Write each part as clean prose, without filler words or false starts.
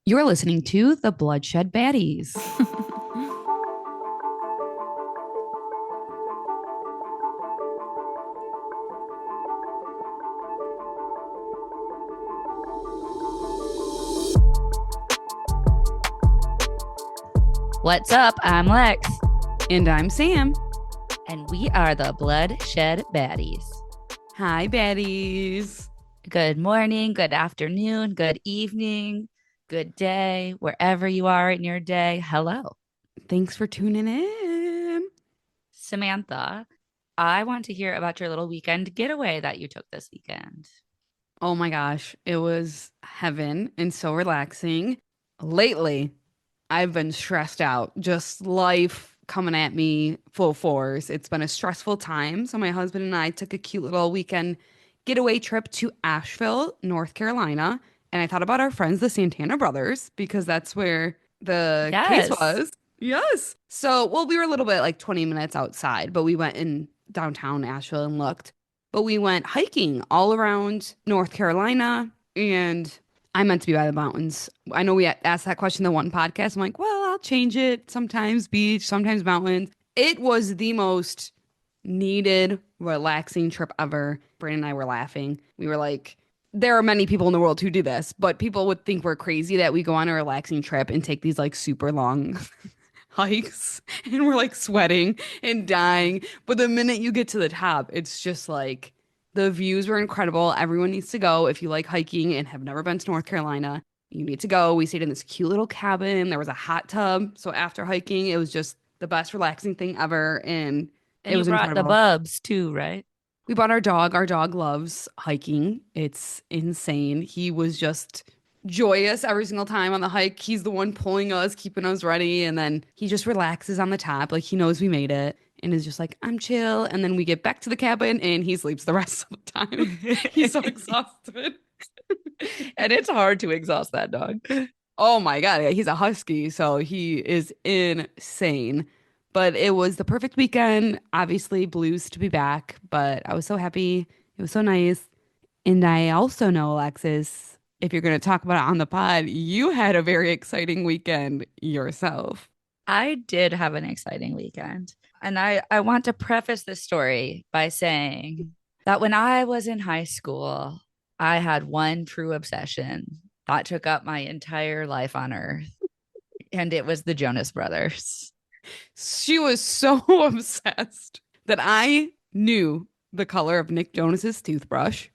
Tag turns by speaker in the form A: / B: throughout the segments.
A: You're listening to the Bloodshed Baddies.
B: What's up? I'm Lex.
A: And I'm Sam.
B: And we are the Bloodshed Baddies.
A: Hi, baddies.
B: Good morning, good afternoon, good evening, good day, wherever you are in your day. Hello.
A: Thanks for tuning in.
B: Samantha, I want to hear about your little weekend getaway that you took this weekend.
A: Oh my gosh, it was heaven and so relaxing. Lately, I've been stressed out, just life coming at me full force. It's been a stressful time. So, my husband and I took a cute little weekend getaway trip to Asheville, North Carolina. And I thought about our friends, the Santana brothers, because that's where the case
B: Yes.
A: was. Yes. So, well, we were a little bit like 20 minutes outside, but we went in downtown Asheville and looked. But we went hiking all around North Carolina, and I meant to be by the mountains. I know we asked that question in the one podcast. I'm like, well, I'll change it. Sometimes beach, sometimes mountains. It was the most needed, relaxing trip ever. Brandon and I were laughing. We were like, there are many people in the world who do this, but people would think we're crazy that we go on a relaxing trip and take these like super long hikes and we're like sweating and dying. But the minute you get to the top, it's just like the views were incredible. Everyone needs to go. If you like hiking and have never been to North Carolina, you need to go. We stayed in this cute little cabin. There was a hot tub. So after hiking, it was just the best relaxing thing ever. And
B: And
A: it
B: you
A: was
B: brought the
A: incredible.
B: bubs too, right?
A: We bought our dog. Our dog loves hiking. It's insane. He was just joyous every single time on the hike. He's the one pulling us, keeping us ready, and then he just relaxes on the top, like he knows we made it, and is just like, I'm chill. And then we get back to the cabin and he sleeps the rest of the time. He's so exhausted.
B: And it's hard to exhaust that dog.
A: Oh my God. Yeah, he's a husky, so he is insane. But it was the perfect weekend. Obviously, blues to be back, but I was so happy. It was so nice. And I also know, Alexis, if you're going to talk about it on the pod, you had a very exciting weekend yourself.
B: I did have an exciting weekend. And I want to preface this story by saying that when I was in high school, I had one true obsession that took up my entire life on earth, and it was the Jonas Brothers.
A: She was so obsessed that I knew the color of Nick Jonas's toothbrush.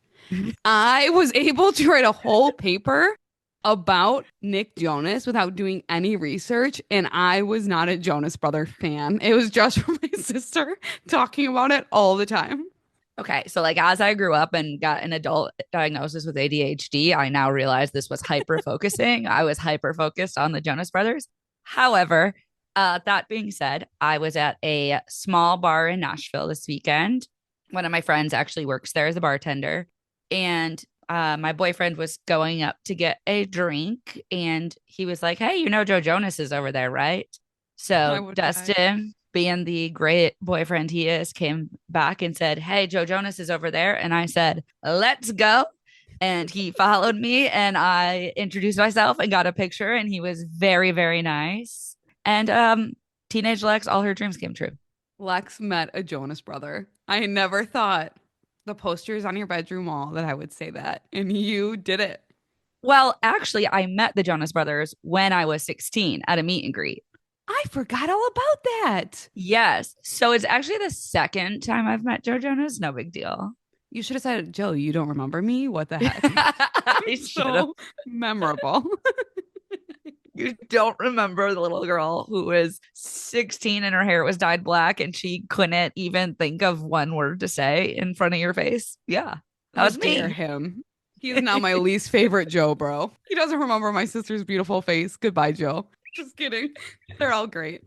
A: I was able to write a whole paper about Nick Jonas without doing any research, and I was not a Jonas Brother fan. It was just from my sister talking about it all the time.
B: Okay, so like as I grew up and got an adult diagnosis with ADHD, I now realize this was hyper focusing. I was hyper focused on the Jonas Brothers. However, that being said, I was at a small bar in Nashville this weekend. One of my friends actually works there as a bartender, and my boyfriend was going up to get a drink, and he was like, "Hey, you know Joe Jonas is over there, right?"
A: I
B: So
A: would die.
B: Dustin, being the great boyfriend he is, came back and said, "Hey, Joe Jonas is over there." And I said, "Let's go." And he followed me and I introduced myself and got a picture. And he was very, very nice. And teenage Lex, all her dreams came true.
A: Lex met a Jonas Brother. I never thought the posters on your bedroom wall that I would say that, and you did it.
B: Well, actually, I met the Jonas Brothers when I was 16 at a meet and greet.
A: I forgot all about that.
B: Yes. So it's actually the second time I've met Joe Jonas. No big deal.
A: You should have said, Joe, you don't remember me? What the heck?
B: I
A: It's
B: should have.
A: so memorable.
B: You don't remember the little girl who was 16 and her hair was dyed black and she couldn't even think of one word to say in front of your face? Yeah, that
A: How
B: was
A: dare
B: me.
A: him? He is now my least favorite Joe, bro. He doesn't remember my sister's beautiful face. Goodbye, Joe. Just kidding. They're all great.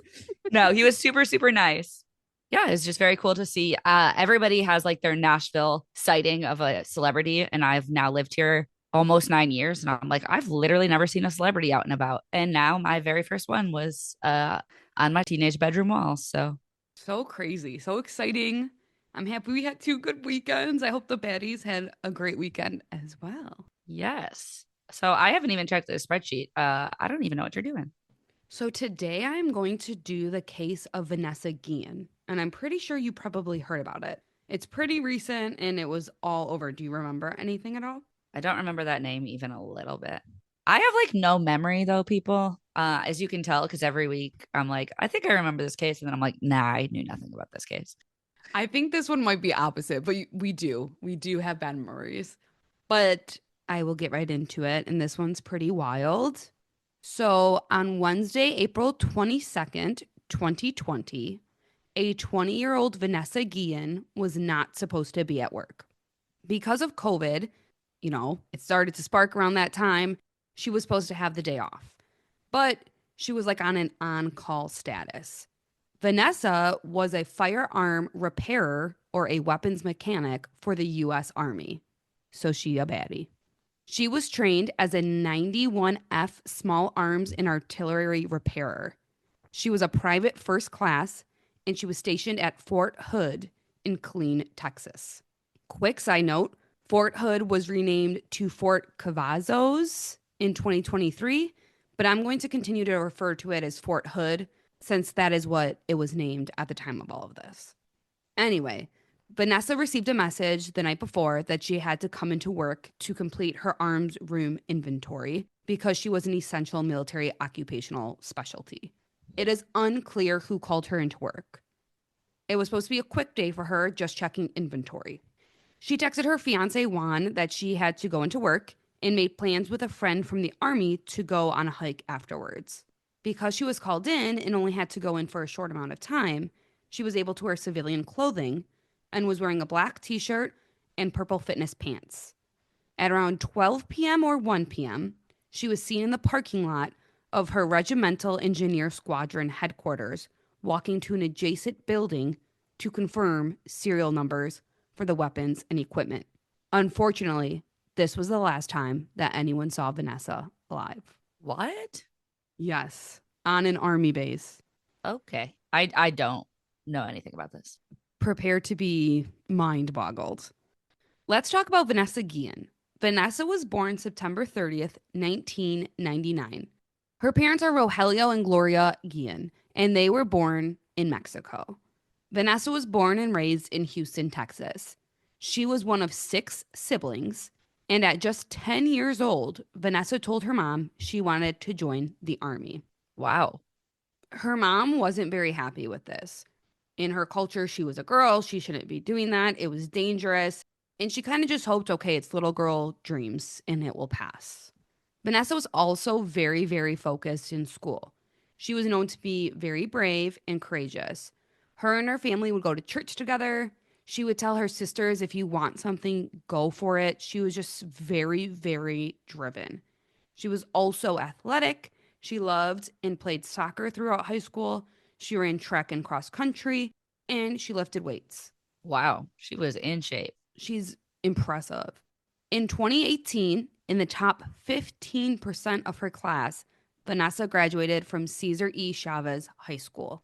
B: No, he was super, super nice. Yeah, it's just very cool to see. Everybody has like their Nashville sighting of a celebrity, and I've now lived here almost 9 years, and I'm like, I've literally never seen a celebrity out and about. And now my very first one was on my teenage bedroom wall. So
A: So crazy. So exciting. I'm happy we had two good weekends. I hope the baddies had a great weekend as well.
B: yes. So I haven't even checked the spreadsheet. I don't even know what you're doing.
A: So today I'm going to do the case of Vanessa Guillén, and I'm pretty sure you probably heard about it. It's pretty recent and it was all over. Do you remember anything at all?
B: I don't remember that name even a little bit. I have like no memory though, people. As you can tell, because every week I'm like, I think I remember this case, and then I'm like, nah, I knew nothing about this case.
A: I think this one might be opposite, but we do have bad memories. But I will get right into it, and this one's pretty wild. So on Wednesday, April 22nd, 2020, a 20-year-old Vanessa Guillen was not supposed to be at work. Because of COVID, it started to spark around that time. She was supposed to have the day off, but she was like on an on call status. Vanessa was a firearm repairer or a weapons mechanic for the US Army. So she a baddie. She was trained as a 91F small arms and artillery repairer. She was a private first class and she was stationed at Fort Hood in Killeen, Texas. Quick side note, Fort Hood was renamed to Fort Cavazos in 2023, but I'm going to continue to refer to it as Fort Hood since that is what it was named at the time of all of this. Anyway, Vanessa received a message the night before that she had to come into work to complete her arms room inventory because she was an essential military occupational specialty. It is unclear who called her into work. It was supposed to be a quick day for her, just checking inventory. She texted her fiance Juan that she had to go into work and made plans with a friend from the army to go on a hike afterwards. Because she was called in and only had to go in for a short amount of time, she was able to wear civilian clothing and was wearing a black t shirt and purple fitness pants. At around 12 p.m. or 1 p.m., she was seen in the parking lot of her Regimental Engineer Squadron headquarters, walking to an adjacent building to confirm serial numbers for the weapons and equipment. Unfortunately, this was the last time that anyone saw Vanessa alive.
B: What?
A: Yes, on an army base.
B: Okay. I don't know anything about this.
A: Prepare to be mind boggled. Let's talk about Vanessa Guillen. Vanessa was born September 30th, 1999. Her parents are Rogelio and Gloria Guillen, and they were born in Mexico. Vanessa was born and raised in Houston, Texas. She was one of six siblings, and at just 10 years old, Vanessa told her mom she wanted to join the army.
B: Wow.
A: Her mom wasn't very happy with this. In her culture, she was a girl. She shouldn't be doing that. It was dangerous. And she kind of just hoped, okay, it's little girl dreams and it will pass. Vanessa was also very, very focused in school. She was known to be very brave and courageous. Her and her family would go to church together. She would tell her sisters, if you want something, go for it. She was just very, very driven. She was also athletic. She loved and played soccer throughout high school. She ran track and cross country, and she lifted weights.
B: Wow. She was in shape.
A: She's impressive. In 2018, in the top 15% of her class, Vanessa graduated from Cesar E. Chavez High School.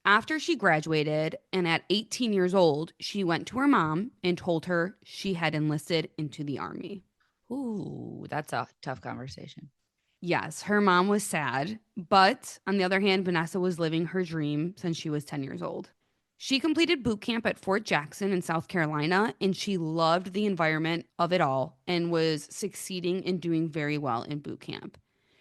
A: After she graduated and at 18 years old, she went to her mom and told her she had enlisted into the army.
B: Ooh, that's a tough conversation.
A: Yes, her mom was sad, but on the other hand, Vanessa was living her dream since she was 10 years old. She completed boot camp at Fort Jackson in South Carolina, and she loved the environment of it all and was succeeding and doing very well in boot camp.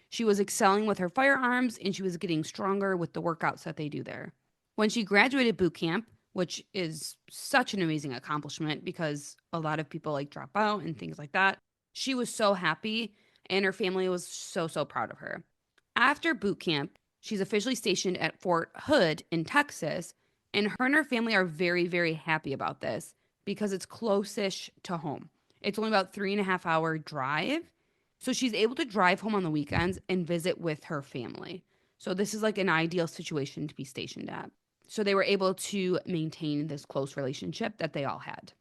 A: She was excelling with her firearms and she was getting stronger with the workouts that they do there. When she graduated boot camp, which is such an amazing accomplishment because a lot of people like drop out and things like that, she was so happy and her family was so, so proud of her. After boot camp, she's officially stationed at Fort Hood in Texas, and her and her family are very, very happy about this because it's close-ish to home. It's only about 3.5 hour drive. So she's able to drive home on the weekends and visit with her family. So this is like an ideal situation to be stationed at. So they were able to maintain this close relationship that they all had.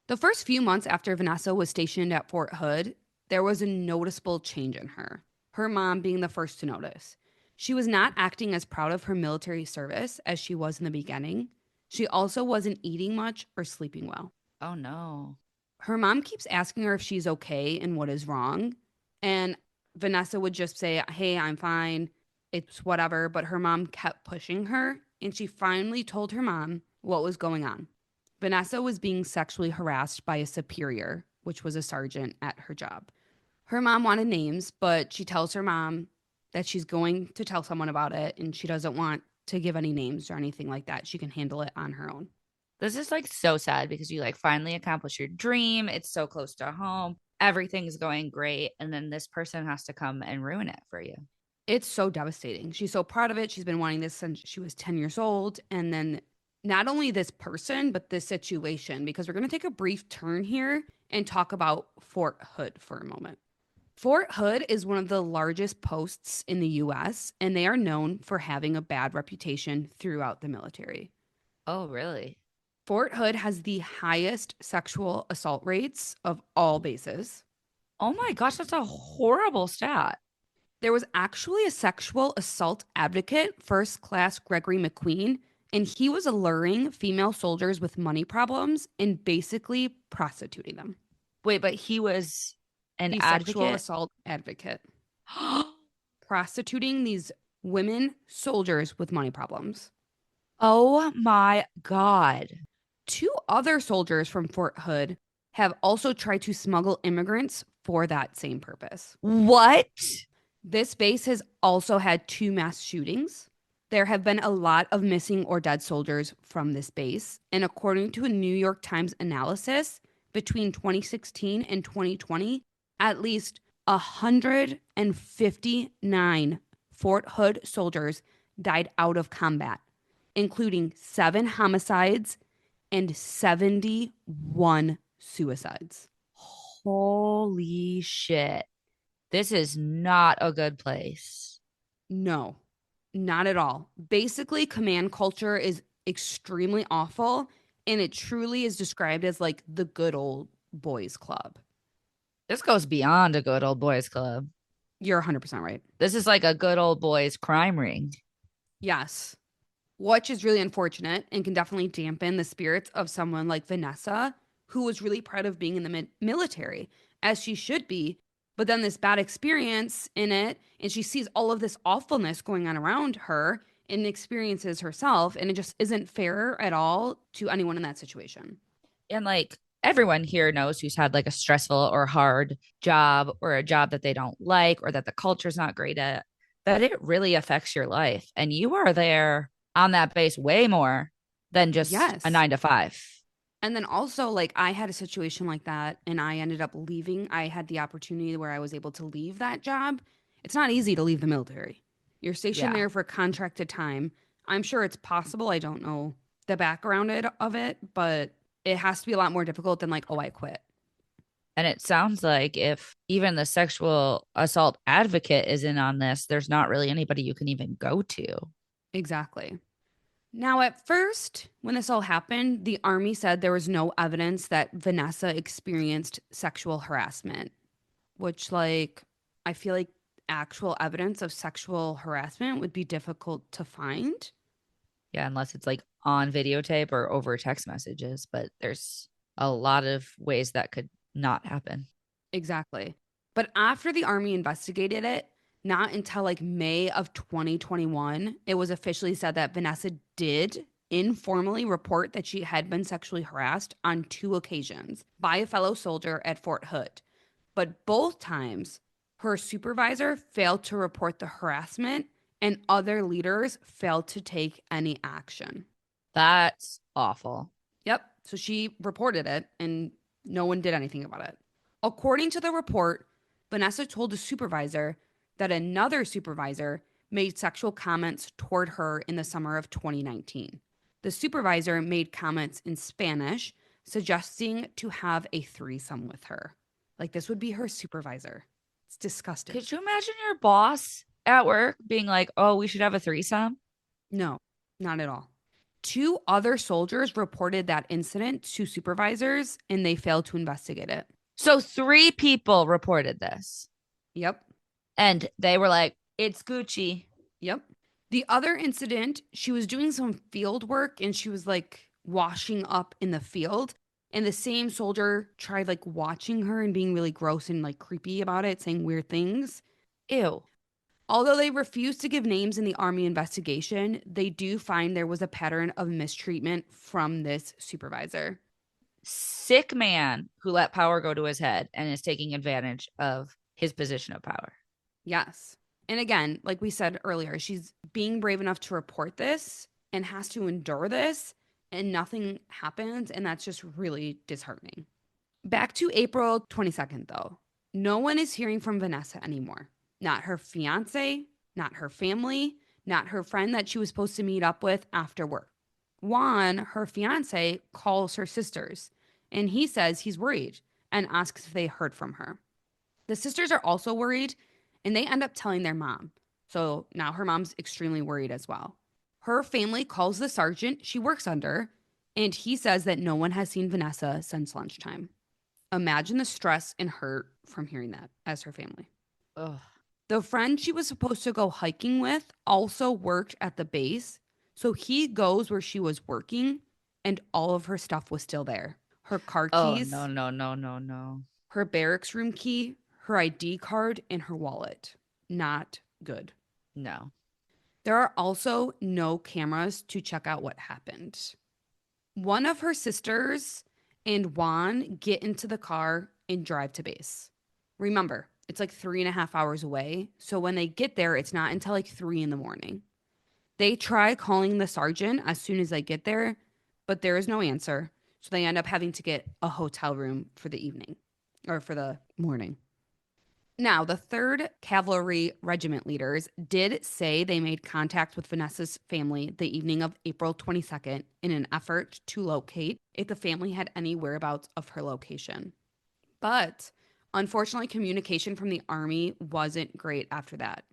A: The first few months after Vanessa was stationed at Fort Hood, there was a noticeable change in her, her mom being the first to notice. She was not acting as proud of her military service as she was in the beginning. She also wasn't eating much or sleeping well.
B: Oh no.
A: Her mom keeps asking her if she's okay and what is wrong. And Vanessa would just say, "Hey, I'm fine. It's whatever." But her mom kept pushing her, and she finally told her mom what was going on. Vanessa was being sexually harassed by a superior, which was a sergeant at her job. Her mom wanted names, but she tells her mom that she's going to tell someone about it and she doesn't want to give any names or anything like that. She can handle it on her own.
B: This is like so sad because you like finally accomplish your dream. It's so close to home. Everything's going great. And then this person has to come and ruin it for you.
A: It's so devastating. She's so proud of it. She's been wanting this since she was 10 years old. And then not only this person, but this situation, because we're going to take a brief turn here and talk about Fort Hood for a moment. Fort Hood is one of the largest posts in the US, and they are known for having a bad reputation throughout the military.
B: Oh, really?
A: Fort Hood has the highest sexual assault rates of all bases.
B: Oh my gosh, that's a horrible stat.
A: There was actually a sexual assault advocate, First Class Gregory McQueen, and he was alluring female soldiers with money problems and basically prostituting them.
B: Wait, but he was an
A: The sexual
B: advocate?
A: assault advocate, prostituting these women soldiers with money problems.
B: Oh my God.
A: Two other soldiers from Fort Hood have also tried to smuggle immigrants for that same purpose.
B: What?
A: This base has also had two mass shootings. There have been a lot of missing or dead soldiers from this base. And according to a New York Times analysis, between 2016 and 2020, at least 159 Fort Hood soldiers died out of combat, including 7 homicides and 71 suicides.
B: Holy shit. This is not a good place.
A: No, not at all. Basically, command culture is extremely awful, and it truly is described as like the good old boys club.
B: This goes beyond a good old boys club.
A: You're 100% right.
B: This is like a good old boys crime ring.
A: Yes. Which is really unfortunate and can definitely dampen the spirits of someone like Vanessa, who was really proud of being in the military, as she should be. But then this bad experience in it, and she sees all of this awfulness going on around her and experiences herself, and it just isn't fair at all to anyone in that situation.
B: And like everyone here knows who's had like a stressful or hard job or a job that they don't like or that the culture's not great at, that it really affects your life. And you are there on that base way more than just a
A: Yes.
B: 9 to 5.
A: And then also, like, I had a situation like that and I ended up leaving. I had the opportunity where I was able to leave that job. It's not easy to leave the military. You're stationed
B: Yeah.
A: there for a contracted time. I'm sure it's possible. I don't know the background of it, but it has to be a lot more difficult than, like, oh, I quit.
B: And it sounds like if even the sexual assault advocate is in on this, there's not really anybody you can even go to.
A: Exactly. Now, at first, when this all happened, the Army said there was no evidence that Vanessa experienced sexual harassment, which, like, I feel like actual evidence of sexual harassment would be difficult to find.
B: Yeah, unless it's like on videotape or over text messages, but there's a lot of ways that could not happen.
A: Exactly. But after the Army investigated it, not until like May of 2021, it was officially said that Vanessa did informally report that she had been sexually harassed on two occasions by a fellow soldier at Fort Hood. But both times, her supervisor failed to report the harassment and other leaders failed to take any action.
B: That's awful.
A: Yep. So she reported it and no one did anything about it. According to the report, Vanessa told a supervisor that another supervisor made sexual comments toward her in the summer of 2019. The supervisor made comments in Spanish, suggesting to have a threesome with her. Like this would be her supervisor. It's disgusting.
B: Could you imagine your boss at work being like, oh, we should have a threesome?
A: No, not at all. Two other soldiers reported that incident to supervisors and they failed to investigate it.
B: So 3 people reported this
A: Yep.
B: and they were like, it's Gucci.
A: Yep. The other incident, she was doing some field work and she was like washing up in the field And the same soldier tried like watching her and being really gross and like creepy about it, saying weird things.
B: Ew.
A: Although they refused to give names in the Army investigation, they do find there was a pattern of mistreatment from this supervisor.
B: Sick man who let power go to his head and is taking advantage of his position of power.
A: Yes. And again, like we said earlier, she's being brave enough to report this and has to endure this, and nothing happens. And that's just really disheartening. Back to April 22nd, though. No one is hearing from Vanessa anymore. Not her fiance, not her family, not her friend that she was supposed to meet up with after work. Juan, her fiance, calls her sisters and he says he's worried and asks if they heard from her. The sisters are also worried and they end up telling their mom. So now her mom's extremely worried as well. Her family calls the sergeant she works under and he says that no one has seen Vanessa since lunchtime. Imagine the stress and hurt from hearing that as her family.
B: Ugh.
A: The friend she was supposed to go hiking with also worked at the base. So he goes where she was working and all of her stuff was still there. Her car
B: Oh, no,
A: keys,
B: no, no, no, no.
A: her barracks room key, her ID card, and her wallet. Not good.
B: No.
A: There are also no cameras to check out what happened. One of her sisters and Juan get into the car and drive to base. Remember, it's like 3.5 hours away. So when they get there, it's not until like 3 in the morning. They try calling the sergeant as soon as they get there, but there is no answer. So they end up having to get a hotel room for the evening or for the morning. Now, the 3rd Cavalry Regiment leaders did say they made contact with Vanessa's family the evening of April 22nd in an effort to locate if the family had any whereabouts of her location. But unfortunately, communication from the Army wasn't great after that.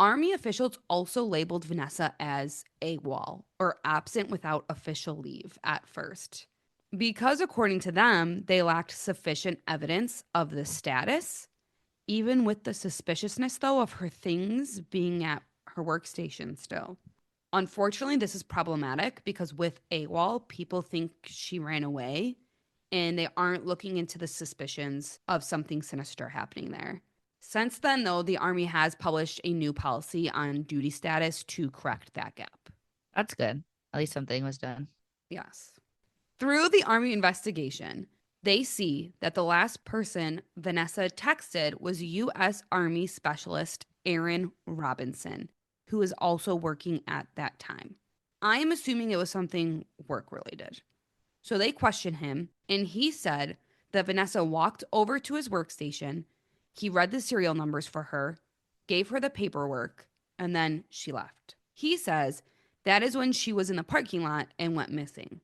A: Army officials also labeled Vanessa as AWOL, or absent without official leave, at first. Because, according to them, they lacked sufficient evidence of the status, even with the suspiciousness, though, of her things being at her workstation still. Unfortunately, this is problematic because with AWOL, people think she ran away and they aren't looking into the suspicions of something sinister happening there. Since then, though, the Army has published a new policy on duty status to correct that gap.
B: That's good. At least something was done.
A: Yes. Through the Army investigation, they see that the last person Vanessa texted was U.S. Army Specialist Aaron Robinson, who was also working at that time. I am assuming it was something work related. So they questioned him, and he said that Vanessa walked over to his workstation. He read the serial numbers for her, gave her the paperwork, and then she left. He says that is when she was in the parking lot and went missing.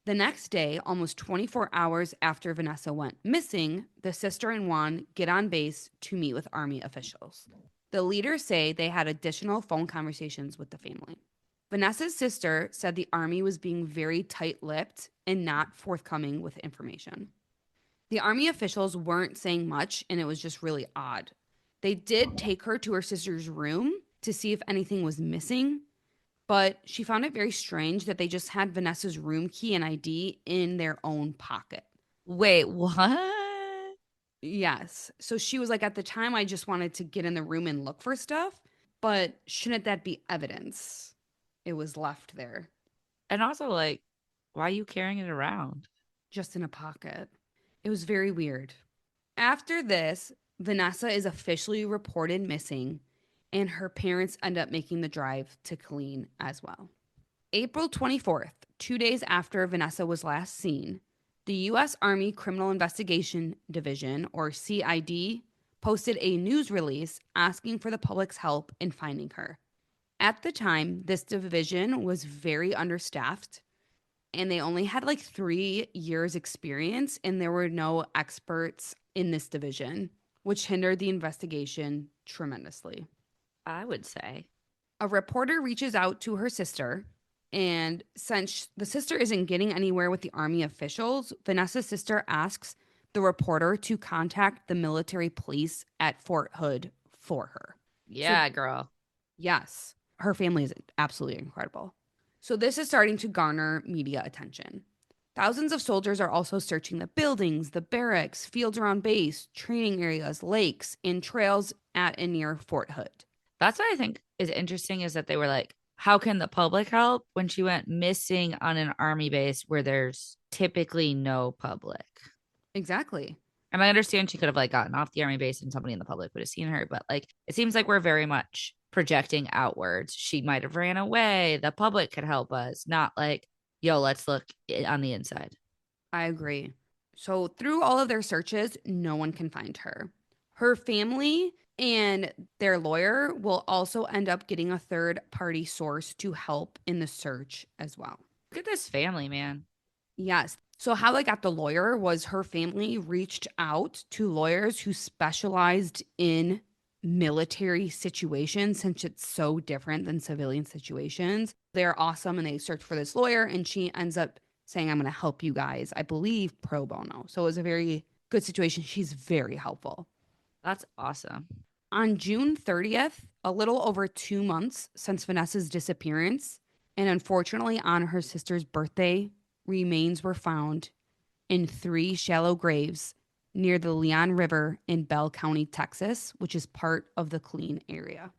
A: The next day, almost 24 hours after Vanessa went missing, the sister and Juan get on base to meet with Army officials. The leaders say they had additional phone conversations with the family. Vanessa's sister said the Army was being very tight lipped and not forthcoming with information. The Army officials weren't saying much, and it was just really odd. They did take her to her sister's room to see if anything was missing, but she found it very strange that they just had Vanessa's room key and ID in their own pocket.
B: Wait, what?
A: Yes. So she was like, at the time, I just wanted to get in the room and look for stuff, but shouldn't that be evidence? It was left there
B: And also, like, why are you carrying it around?
A: just in a pocket. It was very weird. After this, Vanessa is officially reported missing, and her parents end up making the drive to Killeen as well. April 24th, 2 days after Vanessa was last seen, the U.S. Army Criminal Investigation Division, or CID, posted a news release asking for the public's help in finding her. At the time, this division was very understaffed and they only had like 3 years experience and there were no experts in this division, which hindered the investigation tremendously.
B: I would say.
A: A reporter reaches out to her sister, and since the sister isn't getting anywhere with the Army officials, Vanessa's sister asks the reporter to contact the military police at Fort Hood for her. So
B: Yeah, girl.
A: yes, her family is absolutely incredible. So this is starting to garner media attention. Thousands of soldiers are also searching the buildings, the barracks, fields around base, training areas, lakes, and trails at and near Fort Hood.
B: That's what I think is interesting is that they were like, how can the public help when she went missing on an army base where there's typically no public?
A: Exactly.
B: And I understand she could have like gotten off the army base and somebody in the public would have seen her, but like it seems like we're very much projecting outwards. She might have ran away. The public could help us, not like, yo, let's look on the inside.
A: I agree. So, through all of their searches, no one can find her. Her family and their lawyer will also end up getting a third party source to help in the search as well.
B: Look at this family, man.
A: Yes. So, how they got the lawyer was her family reached out to lawyers who specialized in military situations since it's so different than civilian situations. They're awesome and they search for this lawyer, and she ends up saying, I'm going to help you guys, I believe, pro bono. So, it was a very good situation. She's very helpful.
B: That's awesome.
A: On June 30th, a little over 2 months since Vanessa's disappearance, and unfortunately on her sister's birthday, remains were found in three shallow graves near the Leon River in Bell County, Texas, which is part of the Clean area.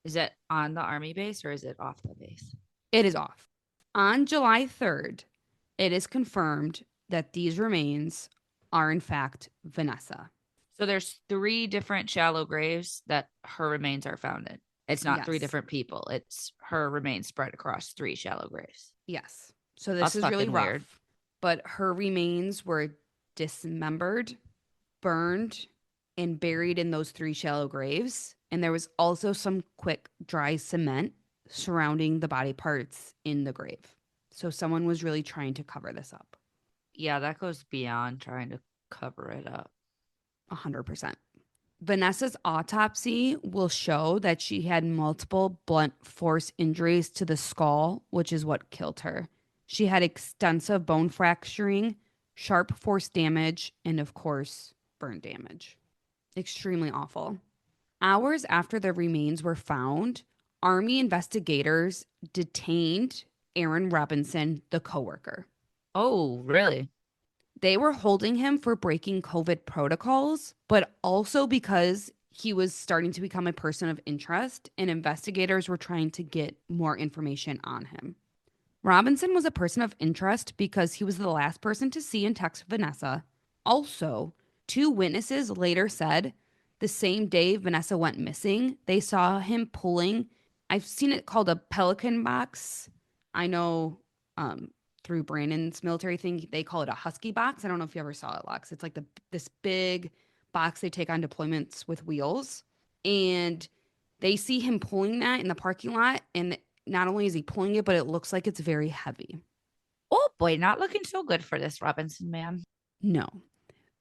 B: Is it on the army base or is it off the base?
A: It is off. On July 3rd, it is confirmed that these remains are in fact Vanessa.
B: So there's three different shallow graves that her remains are found in. It's not three
A: Yes.
B: different people. It's her remains spread across three shallow graves.
A: Yes. So this
B: That's
A: is really
B: fucking
A: rough.
B: weird.
A: But her remains were dismembered, burned, and buried in those three shallow graves. And there was also some quick dry cement surrounding the body parts in the grave. So someone was really trying to cover this up.
B: Yeah, that goes beyond trying to cover it up.
A: 100%. Vanessa's autopsy will show that she had multiple blunt force injuries to the skull, which is what killed her. She had extensive bone fracturing, sharp force damage, and of course, burn damage. Extremely awful. Hours after the remains were found, Army investigators detained Aaron Robinson, the coworker.
B: Oh, really?
A: They were holding him for breaking COVID protocols, but also because he was starting to become a person of interest and investigators were trying to get more information on him. Robinson was a person of interest because he was the last person to see and text Vanessa. Also, two witnesses later said the same day Vanessa went missing, they saw him pulling, I've seen it called a pelican box. I know through Brandon's military thing, they call it a husky box. I don't know if you ever saw it, Lux. It's like this big box they take on deployments with wheels. And they see him pulling that in the parking lot. And not only is he pulling it, but it looks like it's very heavy.
B: Oh boy, not looking so good for this Robinson man.
A: No.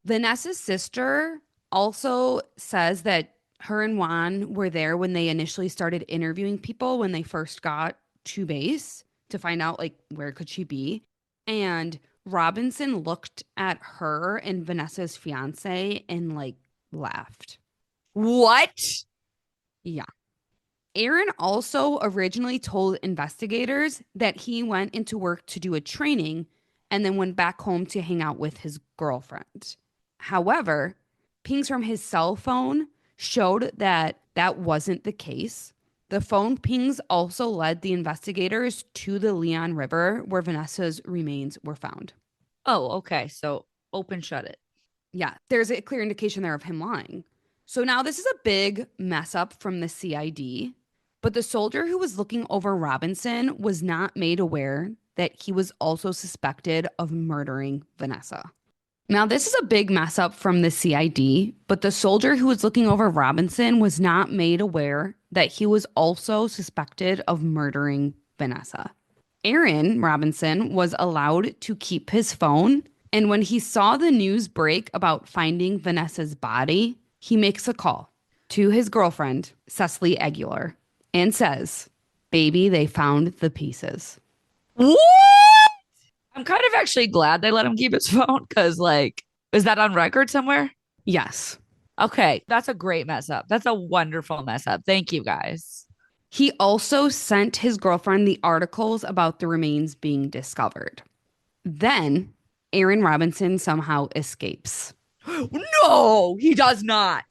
A: Vanessa's sister also says that her and Juan were there when they initially started interviewing people when they first got to base to find out like where could she be. And Robinson looked at her and Vanessa's fiance and like laughed.
B: What?
A: Yeah. Aaron also originally told investigators that he went into work to do a training and then went back home to hang out with his girlfriend. However, pings from his cell phone showed that that wasn't the case. The phone pings also led the investigators to the Leon River where Vanessa's remains were found.
B: Oh, okay. So open shut it.
A: Yeah, there's a clear indication there of him lying. So now this is a big mess up from the CID, but the soldier who was looking over Robinson was not made aware that he was also suspected of murdering Vanessa. Now, this is a big mess up from the CID, but the soldier who was looking over Robinson was not made aware that he was also suspected of murdering Vanessa. Aaron Robinson was allowed to keep his phone, and when he saw the news break about finding Vanessa's body, he makes a call to his girlfriend, Cecily Aguilar, and says, "Baby, they found the pieces."
B: What? I'm kind of actually glad they let him keep his phone because, like, is that on record somewhere?
A: Yes.
B: Okay, that's a great mess up. That's a wonderful mess up. Thank you guys.
A: He also sent his girlfriend the articles about the remains being discovered. Then Aaron Robinson somehow escapes.
B: No, he does not.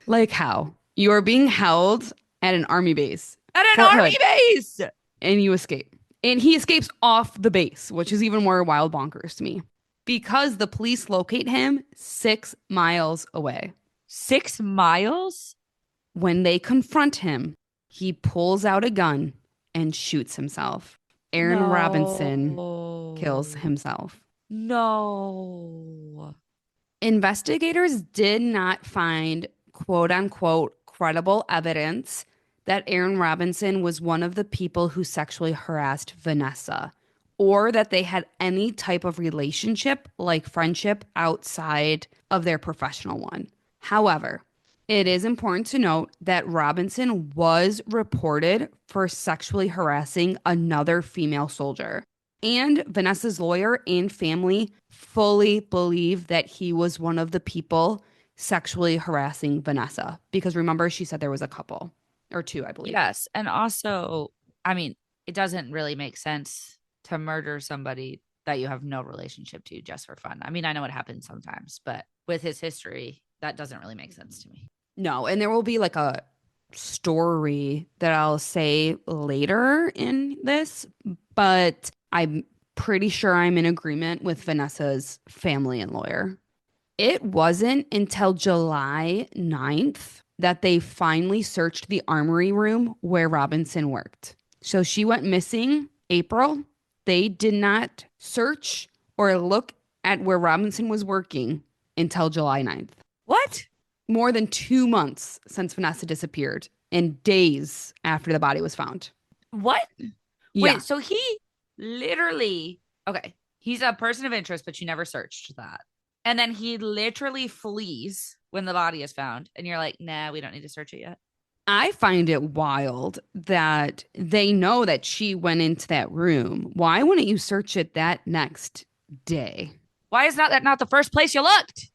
A: Like how? You are being held at an army base,
B: At an
A: Fort
B: army
A: Hood,
B: base.
A: and you escape. And he escapes off the base, which is even more wild bonkers to me because the police locate him 6 miles away.
B: 6 miles?
A: When they confront him, he pulls out a gun and shoots himself. Aaron Robinson kills
B: No.
A: himself.
B: No.
A: Investigators did not find quote unquote credible evidence that Aaron Robinson was one of the people who sexually harassed Vanessa or that they had any type of relationship like friendship outside of their professional one. However, it is important to note that Robinson was reported for sexually harassing another female soldier. And Vanessa's lawyer and family fully believe that he was one of the people sexually harassing Vanessa. Because remember, she said there was a couple or two, I believe.
B: Yes. And also, I mean, it doesn't really make sense to murder somebody that you have no relationship to just for fun. I mean, I know it happens sometimes, but with his history, that doesn't really make sense to me.
A: No, and there will be like a story that I'll say later in this, but I'm pretty sure I'm in agreement with Vanessa's family and lawyer. It wasn't until July 9th that they finally searched the armory room where Robinson worked. So she went missing April. They did not search or look at where Robinson was working until July 9th.
B: What?
A: More than 2 months since Vanessa disappeared and days after the body was found.
B: What?
A: Yeah.
B: Wait, so he literally, okay, he's a person of interest, but you never searched that. And then he literally flees when the body is found. And you're like, nah, we don't need to search it yet.
A: I find it wild that they know that she went into that room. Why wouldn't you search it that next day?
B: Why is that not the first place you looked?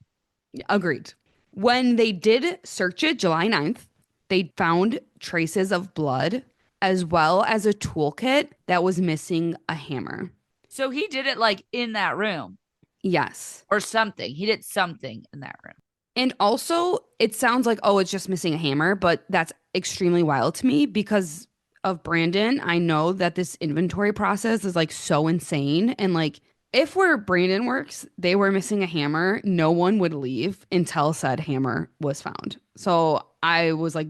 A: Agreed. When they did search it July 9th, they found traces of blood as well as a toolkit that was missing a hammer.
B: So he did it like in that room
A: Yes.
B: or something. He did something in that room.
A: And also, it sounds like, oh, it's just missing a hammer, but that's extremely wild to me because of Brandon. I know that this inventory process is like so insane. And like, if where Brandon works, they were missing a hammer, no one would leave until said hammer was found. So I was like,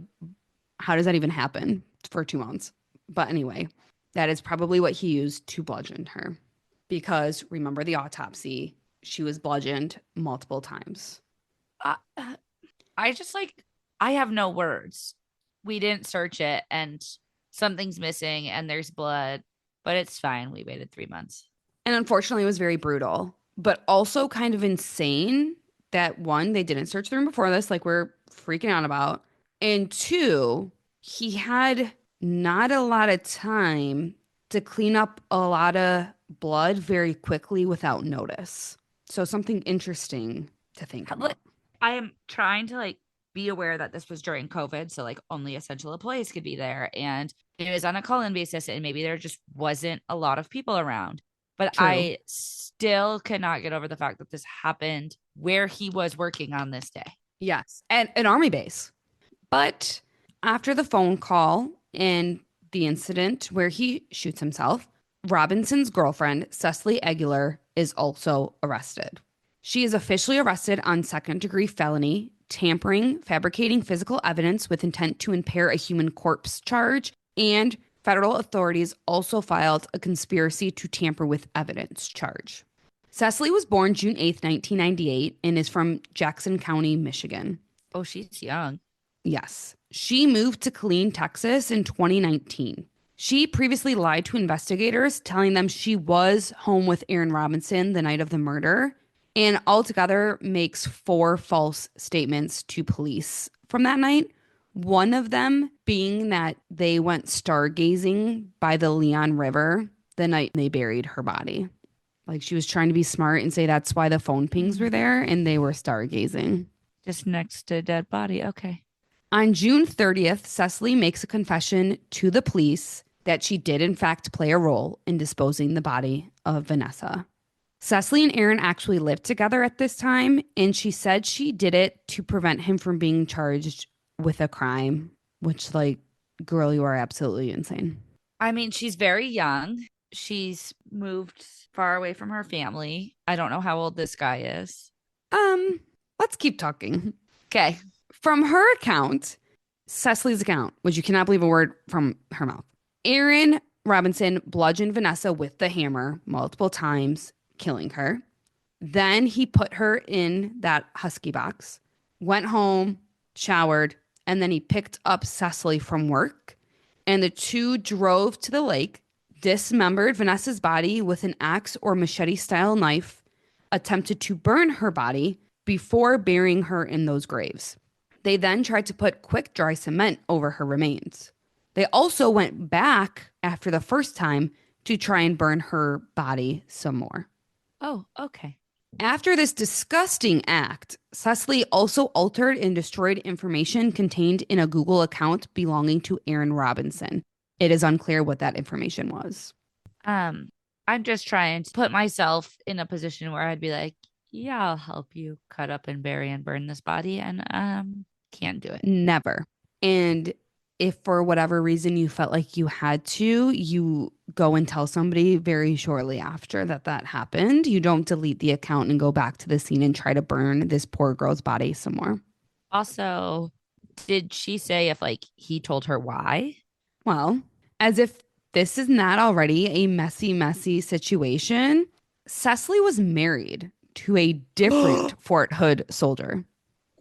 A: how does that even happen for 2 months? But anyway, that is probably what he used to bludgeon her. Because remember the autopsy, she was bludgeoned multiple times.
B: Uh, I just like, I have no words. We didn't search it and something's missing and there's blood, but it's fine. We waited 3 months.
A: And unfortunately, it was very brutal, but also kind of insane that one, they didn't search the room before this, like we're freaking out about. And two, he had not a lot of time to clean up a lot of blood very quickly without notice. So something interesting to think about.
B: I am trying to like be aware that this was during COVID. So like only essential employees could be there. And it was on a call-in basis. And maybe there just wasn't a lot of people around. But
A: True.
B: I still cannot get over the fact that this happened where he was working on this day.
A: Yes, and an army base. But after the phone call and the incident where he shoots himself, Robinson's girlfriend, Cecily Aguilar, is also arrested. She is officially arrested on second-degree felony, tampering, fabricating physical evidence with intent to impair a human corpse charge, and federal authorities also filed a conspiracy to tamper with evidence charge. Cecily was born June 8th, 1998, and is from Jackson County, Michigan.
B: Oh, she's young.
A: Yes. She moved to Killeen, Texas in 2019. She previously lied to investigators, telling them she was home with Aaron Robinson the night of the murder, and altogether makes 4 false statements to police from that night. One of them being that they went stargazing by the Leon River the night they buried her body. Like she was trying to be smart and say that's why the phone pings were there and they were stargazing.
B: Just next to a dead body. Okay.
A: On June 30th, Cecily makes a confession to the police that she did in fact play a role in disposing the body of Vanessa. Cecily and Aaron actually lived together at this time, and she said she did it to prevent him from being charged with a crime, which, like, girl, you are absolutely insane.
B: I mean, she's very young. She's moved far away from her family. I don't know how old this guy is.
A: Um, let's keep talking.
B: Okay.
A: From her account, Cecily's account, which you cannot believe a word from her mouth. Aaron Robinson bludgeoned Vanessa with the hammer multiple times, killing her. Then he put her in that husky box, went home, showered, and then he picked up Cecily from work. And the two drove to the lake, dismembered Vanessa's body with an axe or machete style knife, attempted to burn her body before burying her in those graves. They then tried to put quick dry cement over her remains. They also went back after the first time to try and burn her body some more.
B: Oh, okay.
A: After this disgusting act, Cecily also altered and destroyed information contained in a Google account belonging to Aaron Robinson. It is unclear what that information was.
B: Um, I'm just trying to put myself in a position where I'd be like, yeah, I'll help you cut up and bury and burn this body. And can't do it.
A: Never. And if for whatever reason you felt like you had to, you go and tell somebody very shortly after that that happened. You don't delete the account and go back to the scene and try to burn this poor girl's body some more.
B: Also, did she say if like he told her why?
A: Well, as if this is not already a messy, messy situation, Cecily was married to a different Fort Hood soldier.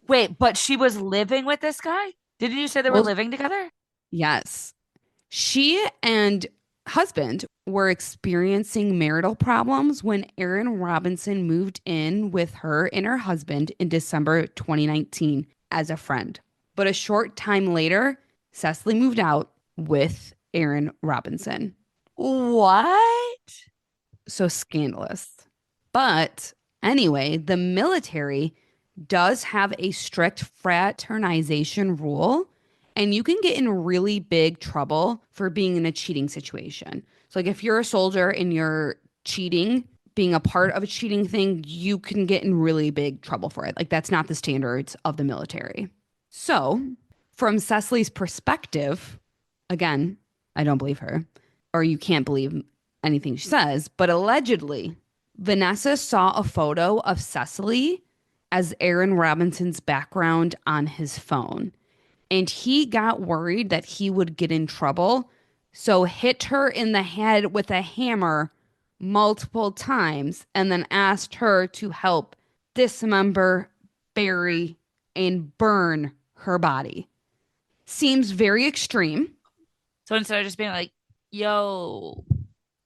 B: Wait, but she was living with this guy? Didn't you say they were
A: Well,
B: living together?
A: yes. She and husband were experiencing marital problems when Erin Robinson moved in with her and her husband in December 2019 as a friend. But a short time later, Cecily moved out with Erin Robinson.
B: What?
A: So scandalous. But anyway, the military does have a strict fraternization rule, and you can get in really big trouble for being in a cheating situation. So, like, if you're a soldier and you're cheating, being a part of a cheating thing, you can get in really big trouble for it. Like, that's not the standards of the military. So, from Cecily's perspective, again, I don't believe her, or you can't believe anything she says, but allegedly, Vanessa saw a photo of Cecily as Aaron Robinson's background on his phone. And he got worried that he would get in trouble, so hit her in the head with a hammer multiple times and then asked her to help dismember, bury, and burn her body. Seems very extreme.
B: So instead of just being like, yo,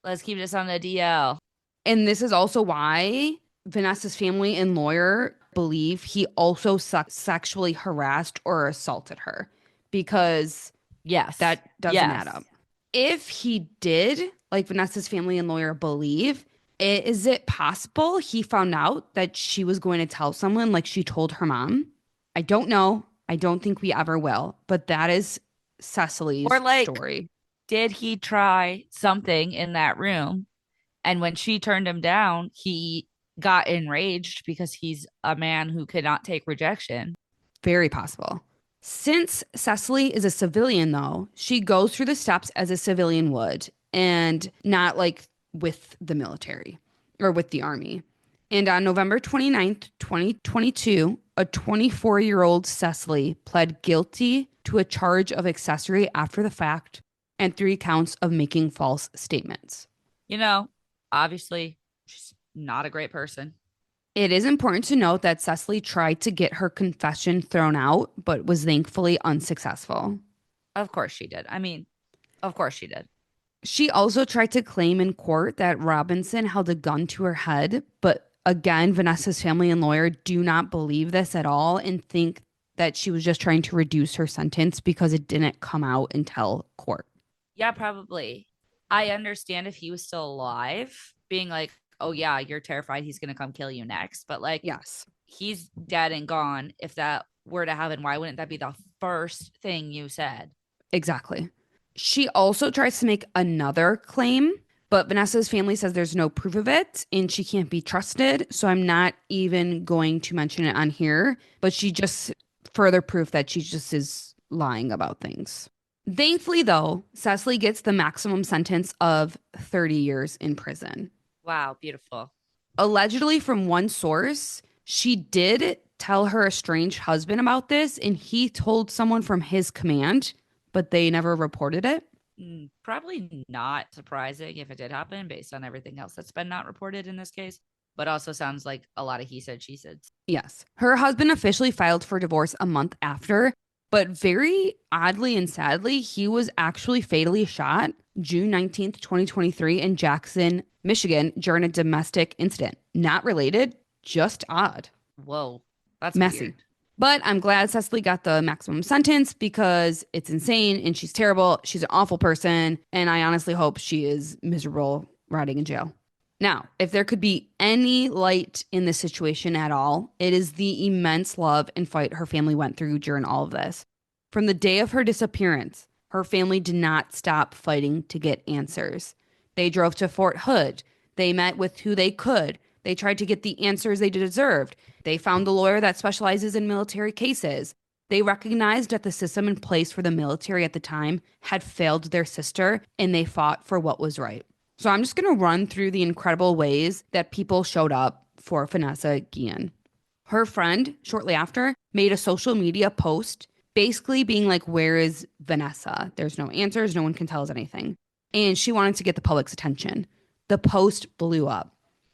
B: let's keep this on the DL.
A: And this is also why Vanessa's family and lawyer believe he also sexually harassed or assaulted her because
B: Yes.
A: that doesn't add
B: Yes.
A: up. If he did, like Vanessa's family and lawyer believe, is it possible he found out that she was going to tell someone like she told her mom? I don't know. I don't think we ever will, but that is
B: Or
A: Cecily's
B: like,
A: story.
B: did he try something in that room? And when she turned him down, he got enraged because he's a man who could not take rejection.
A: Very possible. Since Cecily is a civilian, though, she goes through the steps as a civilian would and not like with the military or with the army. And on November 29th, 2022, a 24-year-old Cecily pled guilty to a charge of accessory after the fact and 3 counts of making false statements.
B: You know, obviously, she's not a great person.
A: It is important to note that Cecily tried to get her confession thrown out, but was thankfully unsuccessful.
B: Of course she did. I mean, of course she did.
A: She also tried to claim in court that Robinson held a gun to her head, but again, Vanessa's family and lawyer do not believe this at all and think that she was just trying to reduce her sentence because it didn't come out until court.
B: Yeah, probably. I understand if he was still alive, being like, oh, yeah, you're terrified he's going to come kill you next. But like,
A: Yes,
B: he's dead and gone. If that were to happen, why wouldn't that be the first thing you said?
A: exactly. She also tries to make another claim, But Vanessa's family says there's no proof of it and she can't be trusted. So I'm not even going to mention it on here. But she just further proof that she just is lying about things. Thankfully, though, Cecily gets the maximum sentence of 30 years in prison.
B: Wow, beautiful.
A: Allegedly, from one source, she did tell her estranged husband about this, and he told someone from his command, but they never reported it.
B: Probably not surprising if it did happen based on everything else that's been not reported in this case, but also sounds like a lot of he said, she said.
A: Yes. Her husband officially filed for divorce a month after, but very oddly and sadly, he was actually fatally shot June 19th, 2023, in Jackson, Michigan, during a domestic incident. Not related, just odd.
B: Whoa, that's
A: Messy.
B: weird.
A: But I'm glad Cecily got the maximum sentence because it's insane and she's terrible. She's an awful person. And I honestly hope she is miserable rotting in jail. Now, if there could be any light in this situation at all, it is the immense love and fight her family went through during all of this. From the day of her disappearance, her family did not stop fighting to get answers. They drove to Fort Hood. They met with who they could. They tried to get the answers they deserved. They found the lawyer that specializes in military cases. They recognized that the system in place for the military at the time had failed their sister, and they fought for what was right. So I'm just going to run through the incredible ways that people showed up for Vanessa Guillén. Her friend, shortly after, made a social media post basically being like, "Where is Vanessa? There's no answers. No one can tell us anything." And she wanted to get the public's attention. The post blew up.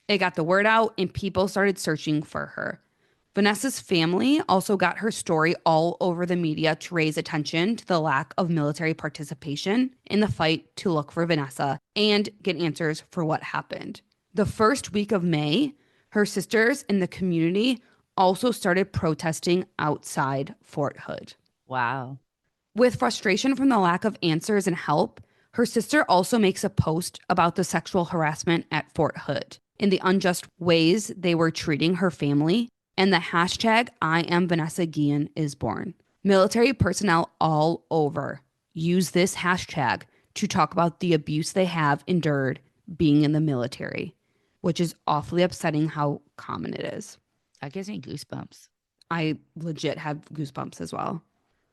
A: It got the word out, and people started searching for her. Vanessa's family also got her story all over the media to raise attention to the lack of military participation in the fight to look for Vanessa and get answers for what happened. The first week of May, her sisters in the community also started protesting outside Fort Hood.
B: Wow.
A: With frustration from the lack of answers and help, her sister also makes a post about the sexual harassment at Fort Hood and the unjust ways they were treating her family, and the hashtag I am Vanessa Guillén is born. Military personnel all over use this hashtag to talk about the abuse they have endured being in the military, which is awfully upsetting how common it is.
B: That gives me goosebumps.
A: I legit have goosebumps as well.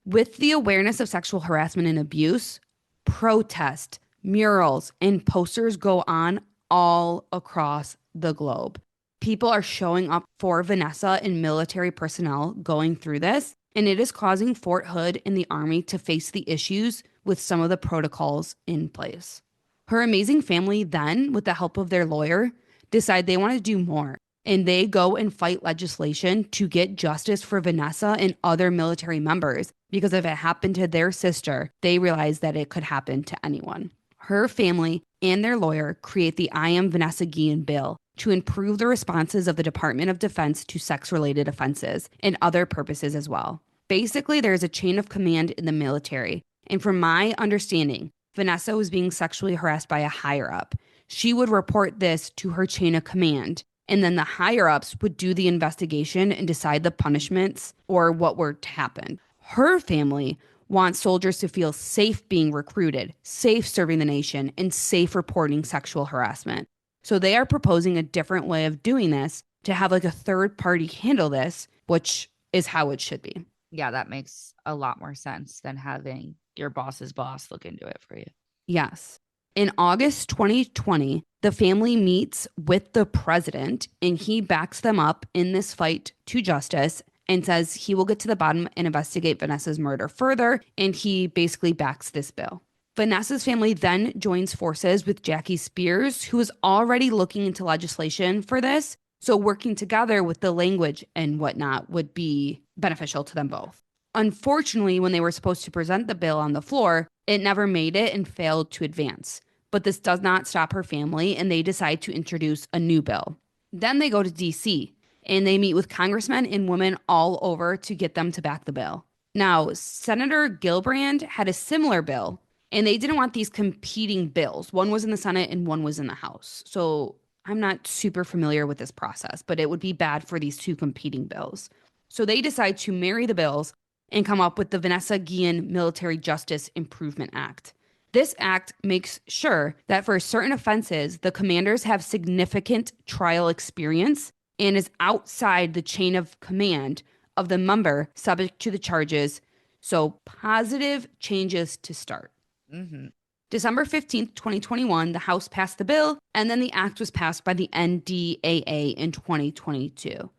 A: With the awareness of sexual harassment and abuse, protest, murals, and posters go on all across the globe. People are showing up for Vanessa and military personnel going through this, and it is causing Fort Hood and the Army to face the issues with some of the protocols in place. Her amazing family then, with the help of their lawyer, decide they want to do more, and they go and fight legislation to get justice for Vanessa and other military members, because if it happened to their sister, they realize that it could happen to anyone. Her family and their lawyer create the I Am Vanessa Guillén bill to improve the responses of the Department of Defense to sex-related offenses and other purposes as well. Basically, there is a chain of command in the military, and from my understanding, Vanessa was being sexually harassed by a higher-up. She would report this to her chain of command, and then the higher-ups would do the investigation and decide the punishments or what were to happen. Her family wants soldiers to feel safe being recruited, safe serving the nation, and safe reporting sexual harassment. So they are proposing a different way of doing this to have like a third party handle this, which is how it should be.
B: Yeah, that makes a lot more sense than having your boss's boss look into it for you.
A: Yes. In August 2020, the family meets with the president and he backs them up in this fight to justice and says he will get to the bottom and investigate Vanessa's murder further. And he basically backs this bill. Vanessa's family then joins forces with Jackie Spears, who is already looking into legislation for this. So working together with the language and whatnot would be beneficial to them both. Unfortunately, when they were supposed to present the bill on the floor, it never made it and failed to advance. But this does not stop her family, and they decide to introduce a new bill. Then they go to DC, and they meet with congressmen and women all over to get them to back the bill. Now, Senator Gillibrand had a similar bill, and they didn't want these competing bills. One was in the Senate and one was in the House. So I'm not super familiar with this process, but it would be bad for these two competing bills. So they decide to marry the bills and come up with the Vanessa Guillén Military Justice Improvement Act. This act makes sure that for certain offenses, the commanders have significant trial experience and is outside the chain of command of the member subject to the charges. So positive changes to start.
B: Mm-hmm.
A: December 15th, 2021, the House passed the bill, and then the act was passed by the NDAA in 2022.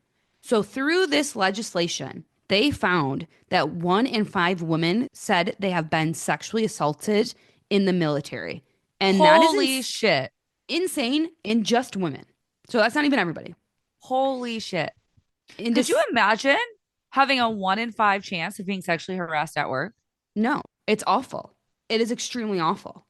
A: So through this legislation, they found that 1 in 5 women said they have been sexually assaulted in the military. And that is
B: Holy shit.
A: insane in just women. So that's not even everybody.
B: Holy shit.
A: In
B: Could you
A: this,
B: imagine having a 1 in 5 chance of being sexually harassed at work?
A: no, it's awful. It is extremely awful.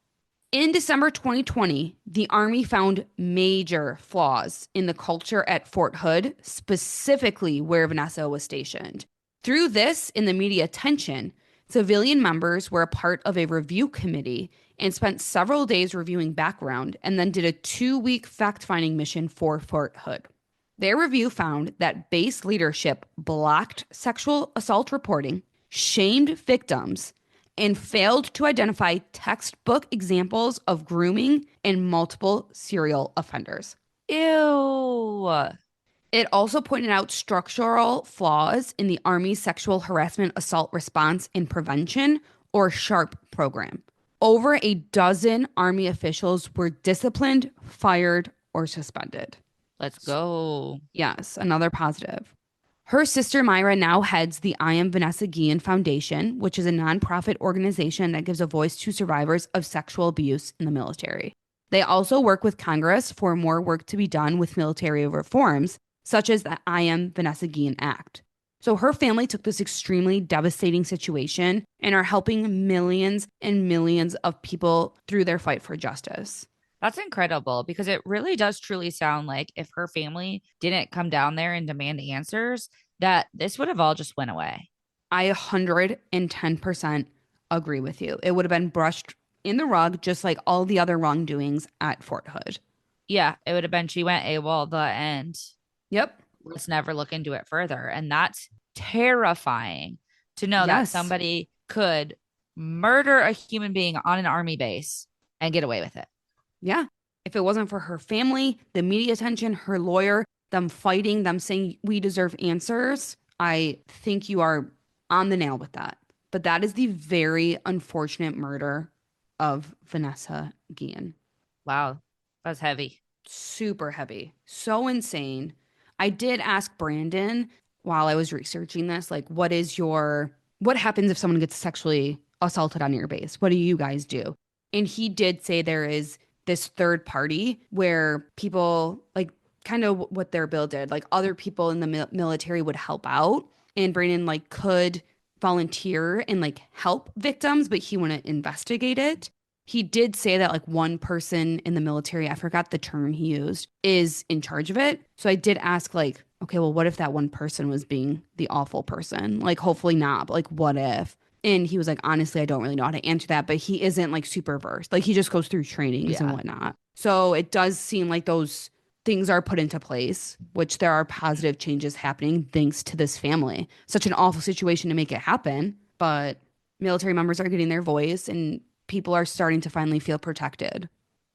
A: In December 2020, the Army found major flaws in the culture at Fort Hood, specifically where Vanessa was stationed. Through this and the media attention, civilian members were a part of a review committee and spent several days reviewing background and then did a 2-week fact finding mission for Fort Hood. Their review found that base leadership blocked sexual assault reporting, shamed victims, and failed to identify textbook examples of grooming and multiple serial offenders.
B: Ew.
A: It also pointed out structural flaws in the Army's sexual harassment assault response and prevention, or SHARP program. Over a dozen Army officials were disciplined, fired, or suspended.
B: Let's go.
A: Yes, another positive. Her sister Myra now heads the I Am Vanessa Guillén Foundation, which is a nonprofit organization that gives a voice to survivors of sexual abuse in the military. They also work with Congress for more work to be done with military reforms, such as the I Am Vanessa Guillén Act. So her family took this extremely devastating situation and are helping millions and millions of people through their fight for justice.
B: That's incredible because it really does truly sound like if her family didn't come down there and demand answers, that this would have all just went away.
A: I 110% agree with you. It would have been brushed in the rug, just like all the other wrongdoings at Fort Hood.
B: Yeah, it would have been she went AWOL the end.
A: Yep.
B: Let's never look into it further. And that's terrifying to know that
A: Yes.
B: somebody could murder a human being on an army base and get away with it.
A: Yeah. If it wasn't for her family, the media attention, her lawyer, them fighting, them saying we deserve answers, I think you are on the nail with that. But that is the very unfortunate murder of Vanessa Guillen.
B: Wow, that's heavy.
A: Super heavy. So insane. I did ask Brandon while I was researching this, like, what happens if someone gets sexually assaulted on your base? What do you guys do? And he did say there is this third party where people, like, kind of what their bill did, like other people in the military would help out. And Brandon, like, could volunteer and, like, help victims, but he wouldn't investigate it. He did say that, like, one person in the military, I forgot the term he used, is in charge of it. So I did ask, like, okay, well, what if that one person was being the awful person? Like, hopefully not, but, like, what if? And he was like, honestly, I don't really know how to answer that, but he isn't, like, super versed. Like, he just goes through trainings and
B: Yeah.
A: whatnot. So it does seem like those things are put into place, which there are positive changes happening thanks to this family. Such an awful situation to make it happen, but military members are getting their voice and people are starting to finally feel protected.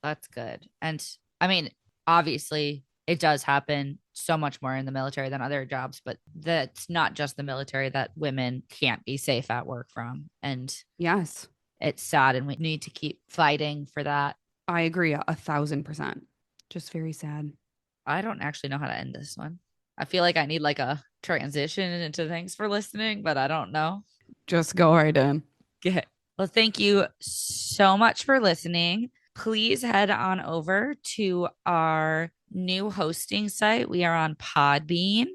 B: That's good. And I mean, obviously, it does happen so much more in the military than other jobs, but that's not just the military that women can't be safe at work from. And
A: Yes,
B: it's sad, and we need to keep fighting for that.
A: I agree 1,000%. Just very sad.
B: I don't actually know how to end this one. I feel like I need like a transition into thanks for listening, but I don't know.
A: Just go right in.
B: Okay. Well, thank you so much for listening. Please head on over to our new hosting site. We are on Podbean.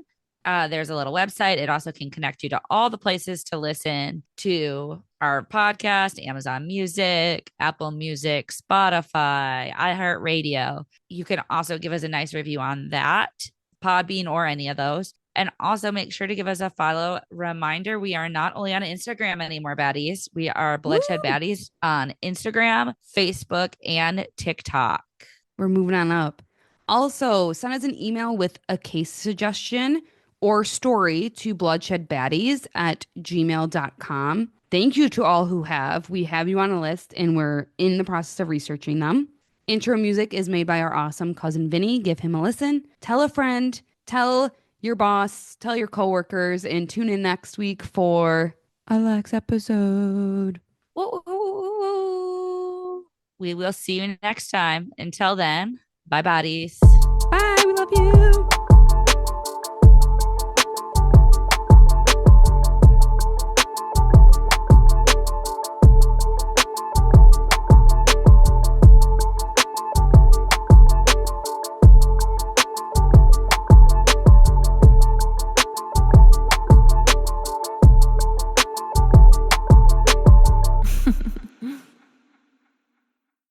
B: There's a little website. It also can connect you to all the places to listen to our podcast: Amazon Music, Apple Music, Spotify, iHeartRadio. You can also give us a nice review on that, Podbean, or any of those. And also make sure to give us a follow. Reminder, we are not only on Instagram anymore, baddies. We are Bloodshed
A: Woo!
B: Baddies on Instagram, Facebook, and TikTok.
A: We're moving on up. Also, send us an email with a case suggestion or story to bloodshedbaddies@gmail.com. Thank you to all who have. We have you on a list and we're in the process of researching them. Intro music is made by our awesome cousin Vinny. Give him a listen. Tell a friend, tell your boss, tell your coworkers, and tune in next week for our next episode.
B: Woo. We will see you next time. Until then, bye, bodies.
A: Bye. We love you.